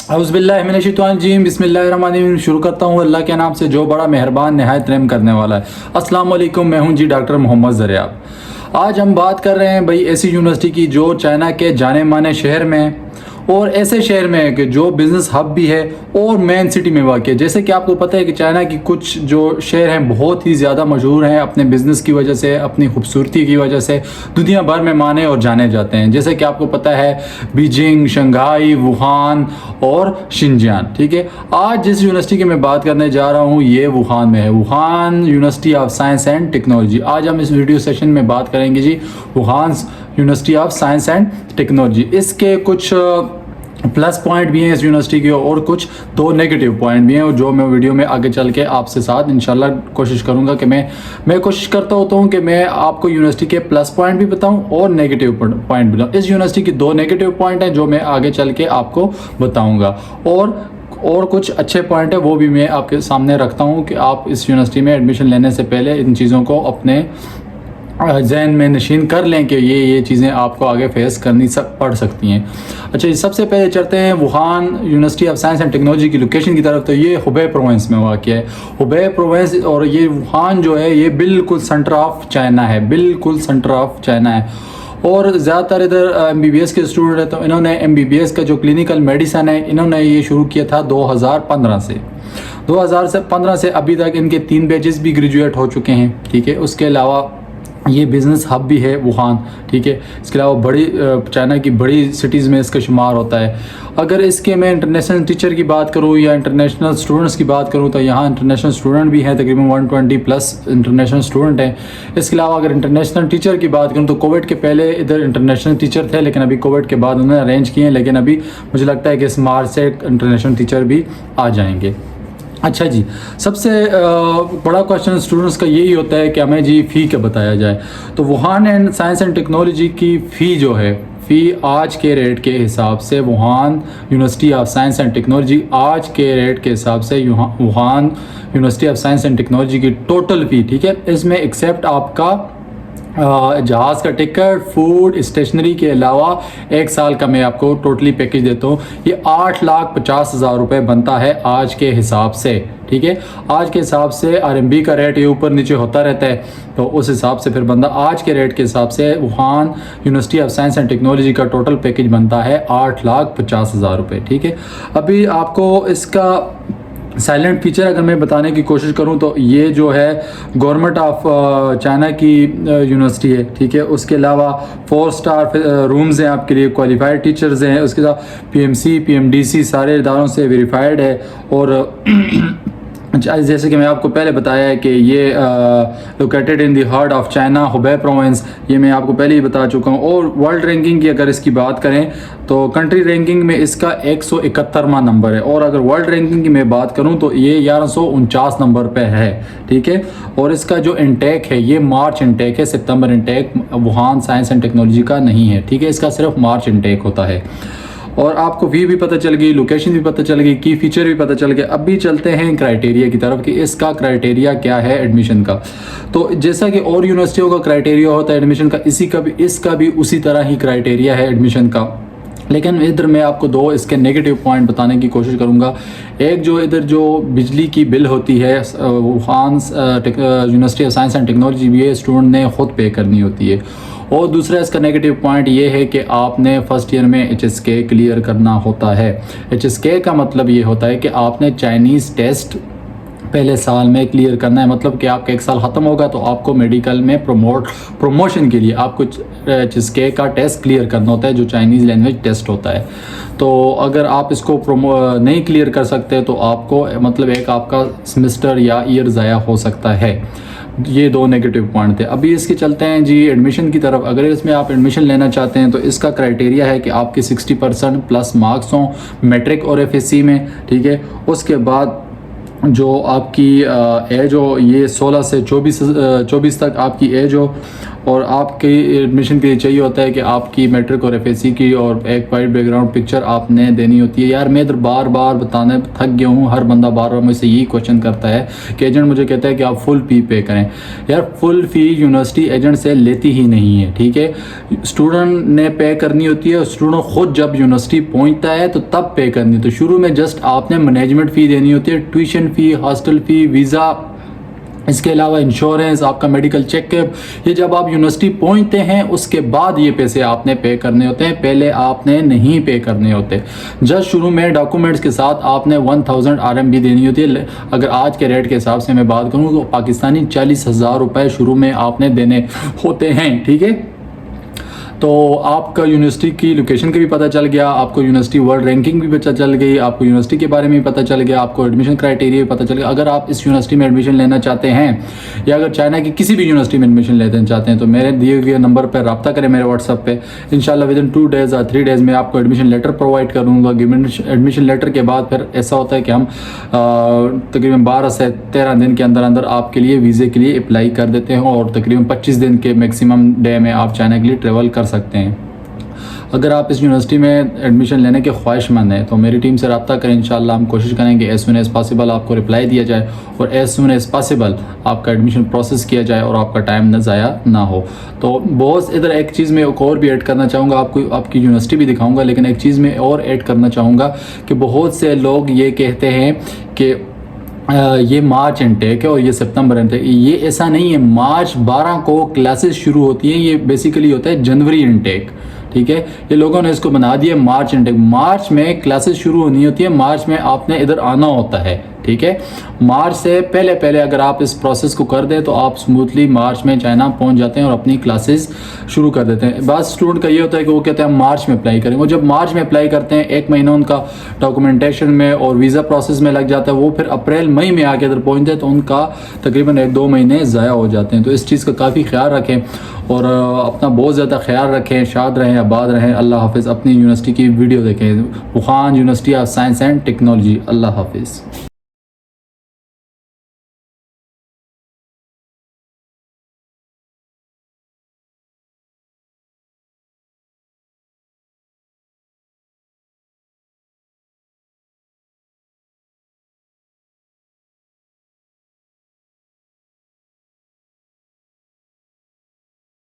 औज़ुबिल्लाहिमिनश्शैतानिर्रजीम बिस्मिल्लाहिर्रहमानिर्रहीम। शुरू करता हूँ अल्लाह के नाम से जो बड़ा मेहरबान नहायत रहम करने वाला है। अस्सलाम वालेकुम, मैं हूँ जी डॉक्टर मोहम्मद ज़रियाब। आज हम बात कर रहे हैं भाई ऐसी यूनिवर्सिटी की जो चाइना के जाने माने शहर में और ऐसे शहर में है कि जो बिज़नेस हब भी है और मेन सिटी में वाक़ है। जैसे कि आपको पता है कि चाइना की कुछ जो शहर हैं बहुत ही ज़्यादा मशहूर हैं अपने बिज़नेस की वजह से, अपनी खूबसूरती की वजह से दुनिया भर में माने और जाने जाते हैं। जैसे कि आपको पता है बीजिंग, शंघाई, वुहान और शिनजियांग। ठीक है, आज जिस यूनिवर्सिटी की मैं बात करने जा रहा हूँ ये वुहान में है, Wuhan University of Science and Technology. आज हम इस वीडियो सेशन में बात करेंगे जी Wuhan University of Science and Technology. इसके कुछ प्लस पॉइंट भी हैं इस यूनिवर्सिटी के और कुछ दो नेगेटिव पॉइंट भी हैं, और जो मैं वीडियो में आगे चल के आपसे साथ इंशाल्लाह कोशिश करूंगा कि मैं कोशिश करता होता हूं कि मैं आपको यूनिवर्सिटी के प्लस पॉइंट भी बताऊं और नेगेटिव पॉइंट भी बताऊं। इस यूनिवर्सिटी की दो नेगेटिव पॉइंट हैं जो मैं आगे चल के आपको बताऊँगा, और कुछ अच्छे पॉइंट है वो भी मैं आपके सामने रखता हूँ कि आप इस यूनिवर्सिटी में एडमिशन लेने से पहले इन चीज़ों को अपने जहन में नशीन कर लें कि ये चीज़ें आपको आगे फेस करनी पड़ सकती हैं। अच्छा जी, सबसे पहले चलते हैं Wuhan University of Science and technology की लोकेशन की तरफ। तो ये हुबे प्रोविंस में वाक़ है, हुबे प्रोविंस, और ये वुहान जो है ये बिल्कुल सेंटर ऑफ चाइना है, बिल्कुल सेंटर ऑफ चाइना है। और ज़्यादातर इधर MBBS के स्टूडेंट हैं, तो इन्होंने MBBS का जो क्लिनिकल मेडिसन है इन्होंने ये शुरू किया था 2015 से। 2015 से अभी तक इनके 3 बैचेस भी ग्रेजुएट हो चुके हैं। ठीक है, उसके अलावा ये बिज़नेस हब भी है वुहान। ठीक है, इसके अलावा बड़ी चाइना की बड़ी सिटीज़ में इसका शुमार होता है। अगर इसके मैं इंटरनेशनल टीचर की बात करूँ या इंटरनेशनल स्टूडेंट्स की बात करूँ तो यहाँ इंटरनेशनल स्टूडेंट भी हैं, तकरीबन 120 प्लस इंटरनेशनल स्टूडेंट हैं। इसके अलावा अगर इंटरनेशनल टीचर की बात करूँ तो कोविड के पहले इधर इंटरनेशनल टीचर थे, लेकिन अभी कोविड के बाद उन्होंने अरेंज किए हैं, लेकिन अभी मुझे लगता है कि इस मार्च से इंटरनेशनल टीचर भी आ जाएंगे। अच्छा जी, सबसे बड़ा क्वेश्चन स्टूडेंट्स का यही होता है कि हमें जी फ़ी क्या बताया जाए। तो Wuhan and science and technology की फ़ी जो है, फ़ी आज के रेट के हिसाब से Wuhan University of Science and Technology आज के रेट के हिसाब से Wuhan University of Science and technology की टोटल फ़ी, ठीक है, इसमें एक्सेप्ट आपका जहाज़ का टिकट, फूड, स्टेशनरी के अलावा 1 साल का मैं आपको टोटली पैकेज देता हूँ, ये 8,50,000 रुपये बनता है आज के हिसाब से। ठीक है, आज के हिसाब से RMB का रेट ये ऊपर नीचे होता रहता है, तो उस हिसाब से फिर बंदा आज के रेट के हिसाब से Wuhan University of Science and Technology का टोटल पैकेज बनता है 8,50,000 रुपये। ठीक है, अभी आपको इसका साइलेंट फीचर अगर मैं बताने की कोशिश करूं तो ये जो है गवर्नमेंट ऑफ चाइना की यूनिवर्सिटी है। ठीक है, उसके अलावा 4 स्टार रूम्स हैं आपके लिए, क्वालिफाइड टीचर्स हैं, उसके साथ PMC PMDC सारे इदारों से वेरीफाइड है। और जैसे कि मैं आपको पहले बताया है कि ये located in the heart of China, Hubei province, ये मैं आपको पहले ही बता चुका हूँ। और वर्ल्ड रैंकिंग की अगर इसकी बात करें तो कंट्री रैंकिंग में इसका 171वां नंबर है, और अगर वर्ल्ड रैंकिंग की मैं बात करूँ तो ये 1149 नंबर पे है। ठीक है, और इसका जो इंटेक है ये मार्च इंटेक है, सितंबर intake Wuhan Science and Technology का नहीं है। ठीक है, इसका सिर्फ मार्च इंटेक होता है। और आपको फ़ी भी पता चल गई, लोकेशन भी पता चल गई, की फ़ीचर भी पता चल गया। अभी चलते हैं क्राइटेरिया की तरफ कि इसका क्राइटेरिया क्या है एडमिशन का। तो जैसा कि और यूनिवर्सिटियों का क्राइटेरिया होता है एडमिशन का, इसका भी उसी तरह ही क्राइटेरिया है एडमिशन का। लेकिन इधर मैं आपको 2 इसके नेगेटिव पॉइंट बताने की कोशिश करूंगा। एक जो इधर जो बिजली की बिल होती है Wuhan University of Science and technology, ये स्टूडेंट ने खुद पे करनी होती है। और दूसरा इसका नेगेटिव पॉइंट ये है कि आपने फर्स्ट ईयर में HSK क्लियर करना होता है। HSK का मतलब ये होता है कि आपने चाइनीज़ टेस्ट पहले साल में क्लियर करना है, मतलब कि आपका 1 साल ख़त्म होगा तो आपको मेडिकल में प्रमोशन के लिए आपको HSK का टेस्ट क्लियर करना होता है, जो चाइनीज़ लैंग्वेज टेस्ट होता है। तो अगर आप इसको नहीं क्लियर कर सकते तो आपको मतलब एक आपका सेमेस्टर या ईयर ज़ाया हो सकता है। ये 2 नेगेटिव पॉइंट थे। अभी इसके चलते हैं जी एडमिशन की तरफ। अगर इसमें आप एडमिशन लेना चाहते हैं तो इसका क्राइटेरिया है कि आपके 60% प्लस मार्क्स हों मैट्रिक और FSC में। ठीक है, उसके बाद जो आपकी एज हो ये 16 से 24 तक आपकी एज हो, और आपकी एडमिशन के लिए चाहिए होता है कि आपकी मैट्रिक और एफएससी की और एक वाइट बैकग्राउंड पिक्चर आपने देनी होती है। यार मैं इधर बार बार बताने थक गया हूँ, हर बंदा बार बार मुझसे यही क्वेश्चन करता है कि एजेंट मुझे कहता है कि आप फुल फी पे करें। यार फुल फी यूनिवर्सिटी एजेंट से लेती ही नहीं है, ठीक है। स्टूडेंट ने पे करनी होती है, स्टूडेंट खुद जब यूनिवर्सिटी पहुँचता है तो तब पे करनी है। तो शुरू में जस्ट आपने मैनेजमेंट फ़ी देनी होती है, tuition fee, hostel fee, visa, इसके अलावा इंश्योरेंस, आपका मेडिकल चेकअप, ये जब आप यूनिवर्सिटी पहुंचते हैं उसके बाद ये पैसे आपने पे करने होते हैं, पहले आपने नहीं पे करने होते। जस्ट शुरू में डॉक्यूमेंट्स के साथ आपने 1000 RMB देनी होती है। अगर आज के रेट के हिसाब से मैं बात करूं तो पाकिस्तानी 40,000 रुपये शुरू में आपने देने होते हैं, ठीक है। तो आपका यूनिवर्सिटी की लोकेशन का भी पता चल गया, आपको यूनिवर्सिटी वर्ल्ड रैंकिंग भी पता चल गई, आपको यूनिवर्सिटी के बारे में भी पता चल गया, आपको एडमिशन क्राइटेरिया भी पता चल गया। अगर आप इस यूनिवर्सिटी में एडमिशन लेना चाहते हैं या अगर चाइना की किसी भी यूनिवर्सिटी में एडमिशन लेना चाहते हैं तो मेरे दिए गए नंबर पर रब्ता करें, मेरे व्हाट्सअप पे। इंशाल्लाह विदिन 2 डेज़ और 3 डेज़ में आपको एडमिशन लेटर प्रोवाइड करूँगा। एडमिशन लेटर के बाद फिर ऐसा होता है कि हम तकरीबन 12 से 13 दिन के अंदर अंदर आपके लिए वीज़े के लिए अप्लाई कर देते हैं और तकरीबन 25 दिन के मैक्सिमम डे में आप चाइना के लिए ट्रेवल कर सकते हैं। अगर आप इस यूनिवर्सिटी में एडमिशन लेने के ख्वाहिशमंद हैं तो मेरी टीम से रब्ता करें। इंशाल्लाह हम कोशिश करेंगे एज सुन एज़ पॉसिबल आपको रिप्लाई दिया जाए और एज सुन एज़ पॉसिबल आपका एडमिशन प्रोसेस किया जाए और आपका टाइम न ज़ाया ना हो। तो बॉस इधर एक चीज़ में एक और भी ऐड करना चाहूँगा, आपको आपकी यूनिवर्सिटी भी दिखाऊँगा, लेकिन एक चीज़ में और ऐड करना चाहूँगा कि बहुत से लोग ये कहते हैं कि ये मार्च इनटेक है और ये सितंबर इनटेक। ये ऐसा नहीं है, मार्च 12 को क्लासेस शुरू होती हैं, ये बेसिकली होता है जनवरी इनटेक, ठीक है। ये लोगों ने इसको बना दिया मार्च इनटेक। मार्च में क्लासेस शुरू होनी होती है, मार्च में आपने इधर आना होता है, ठीक है। मार्च से पहले पहले अगर आप इस प्रोसेस को कर दें तो आप स्मूथली मार्च में चाइना पहुंच जाते हैं और अपनी क्लासेस शुरू कर देते हैं। बस स्टूडेंट का ये होता है कि वो कहते हैं मार्च में अप्लाई करेंगे। वो जब मार्च में अप्लाई करते हैं 1 महीना उनका डॉक्यूमेंटेशन में और वीज़ा प्रोसेस में लग जाता है, वो फिर अप्रैल मई में आके इधर पहुँचते हैं तो उनका तकरीबन 1-2 महीने ज़ाया हो जाते हैं। तो इस चीज़ का काफ़ी ख्याल रखें और अपना बहुत ज़्यादा ख्याल रखें। शाद रहें, आबाद रहें। अल्लाह हाफिज़। अपनी यूनिवर्सिटी की वीडियो देखें, Wuhan University of Science and Technology. अल्लाह हाफिज़।